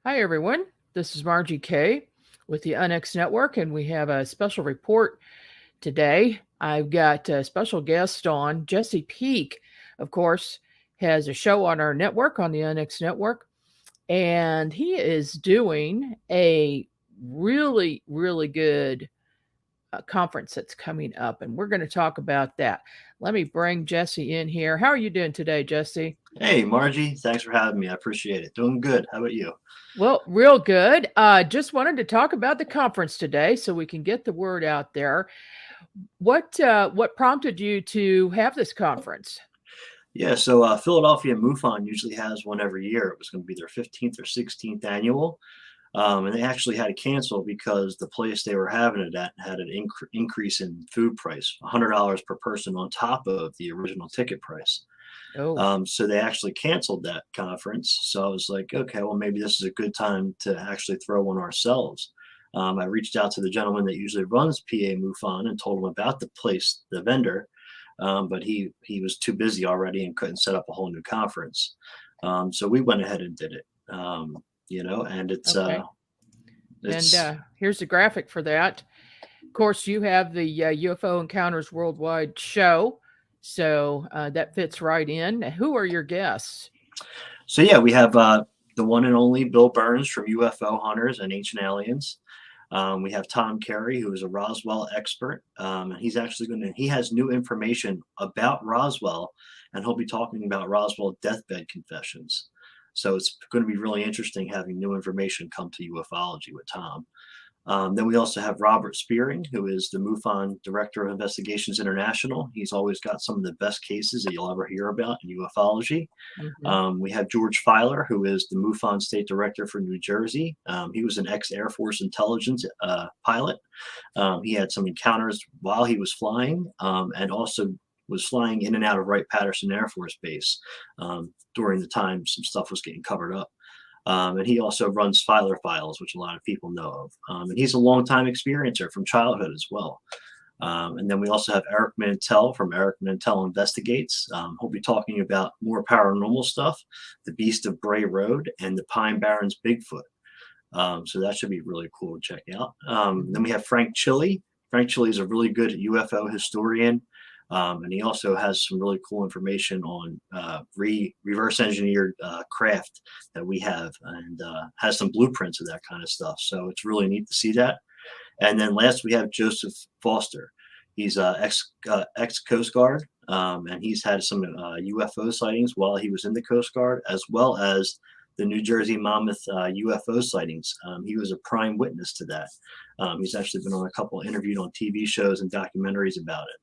Hi, everyone. This is Margie K with the UNX Network, and we have a special report today. I've got a special guest on. Jesse Peak, of course, has a show on our network, on the UNX Network, and he is doing a really, really good conference that's coming up, and we're going to talk about that. Let me bring Jesse in here. How are you doing today, Jesse? Hey, Margie, thanks for having me. I appreciate it. Doing good. How about you? Well, real good. Just wanted to talk about the conference today so we can get the word out there. What prompted you to have this conference? Yeah, so Philadelphia MUFON usually has one every year. It was going to be their 15th or 16th annual, and they actually had to cancel because the place they were having it at had an increase in food price, $100 per person on top of the original ticket price. Oh, So they actually canceled that conference. So I was like, okay, well, maybe this is a good time to actually throw one ourselves. I reached out to the gentleman that usually runs PA MUFON and told him about the place, the vendor, but he was too busy already and couldn't set up a whole new conference. So we went ahead and did it. And okay. And it's here's the graphic for that. Of course, you have the UFO Encounters Worldwide show, so that fits right in. Who are your guests? So yeah, we have the one and only Bill Burns from UFO Hunters and Ancient Aliens. We have Tom Carey, who is a Roswell expert. And he has new information about Roswell, and he'll be talking about Roswell deathbed confessions. So it's going to be really interesting having new information come to ufology with Tom. Then we also have Robert Spearing, who is the MUFON Director of Investigations International. He's always got some of the best cases that you'll ever hear about in ufology. Hmm. We have George Filer, who is the MUFON State Director for New Jersey. He was an ex-Air Force intelligence pilot. He had some encounters while he was flying, and also was flying in and out of Wright-Patterson Air Force Base during the time some stuff was getting covered up. And he also runs Filer Files, which a lot of people know of. And he's a longtime experiencer from childhood as well. And then we also have Eric Mantell from Eric Mantell Investigates. He'll be talking about more paranormal stuff, the Beast of Bray Road, and the Pine Barrens Bigfoot. So that should be really cool to check out. Then we have Frank Chili. Frank Chili is a really good UFO historian. And he also has some really cool information on reverse engineered craft that we have, and has some blueprints of that kind of stuff. So it's really neat to see that. And then last we have Joseph Foster. He's ex Coast Guard, and he's had some UFO sightings while he was in the Coast Guard, as well as the New Jersey Monmouth UFO sightings. He was a prime witness to that. He's actually been on a couple interviewed on TV shows and documentaries about it.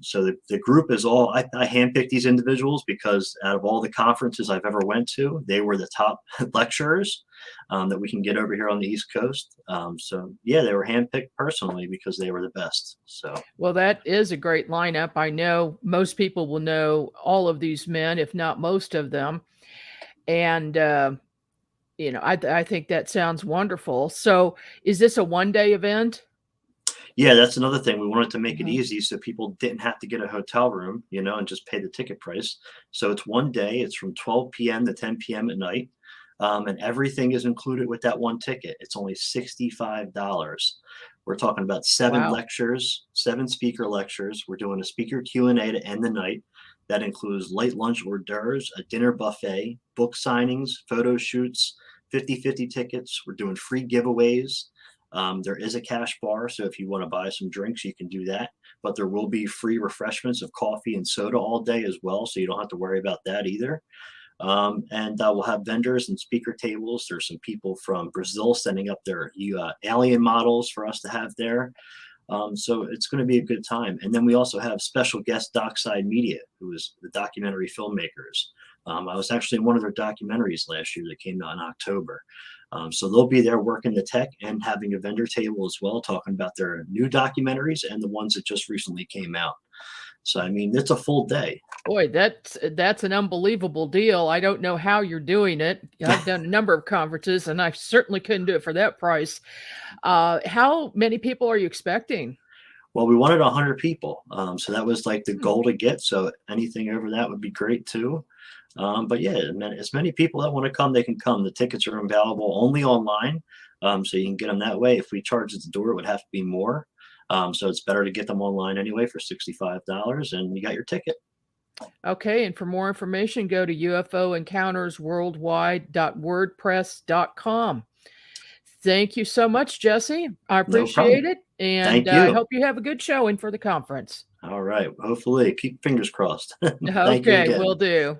So the group is all, I handpicked these individuals because out of all the conferences I've ever went to, they were the top lecturers that we can get over here on the East Coast. So yeah, they were handpicked personally because they were the best. So Well, that is a great lineup. I know most people will know all of these men, if not most of them. And I think that sounds wonderful. So, is this a one-day event? yeah, that's another thing. We wanted to make it Mhm. easy so people didn't have to get a hotel room, and just pay the ticket price. So it's one day. It's from 12 p.m. to 10 p.m. at night. And everything is included with that one ticket. It's only $65. We're talking about seven Wow. lectures, seven speaker lectures. We're doing a speaker Q&A to end the night. That includes late lunch hors d'oeuvres, a dinner buffet, book signings, photo shoots, 50-50 tickets. We're doing free giveaways. There is a cash bar, so if you want to buy some drinks, you can do that. But there will be free refreshments of coffee and soda all day as well, so you don't have to worry about that either. And we'll have vendors and speaker tables. There's some people from Brazil sending up their alien models for us to have there. So it's going to be a good time. And then we also have special guest Dockside Media, who is the documentary filmmakers. I was actually in one of their documentaries last year that came out in October. So they'll be there working the tech and having a vendor table as well, talking about their new documentaries and the ones that just recently came out. So, I mean, it's a full day. Boy, that's an unbelievable deal. I don't know how you're doing it. I've done a number of conferences, and I certainly couldn't do it for that price. How many people are you expecting? Well, we wanted 100 people. So that was like the Hmm. goal to get. So anything over that would be great too. But yeah, as many people that want to come, they can come. The tickets are available only online, so you can get them that way. If we charge at the door, it would have to be more. So it's better to get them online anyway for $65, and you got your ticket. Okay, and for more information, go to ufoencountersworldwide.wordpress.com. Thank you so much, Jesse. I No appreciate problem. it, and Thank I you. hope you have a good showing for the conference. All right. Hopefully, keep fingers crossed. Thank you Okay, will again. do.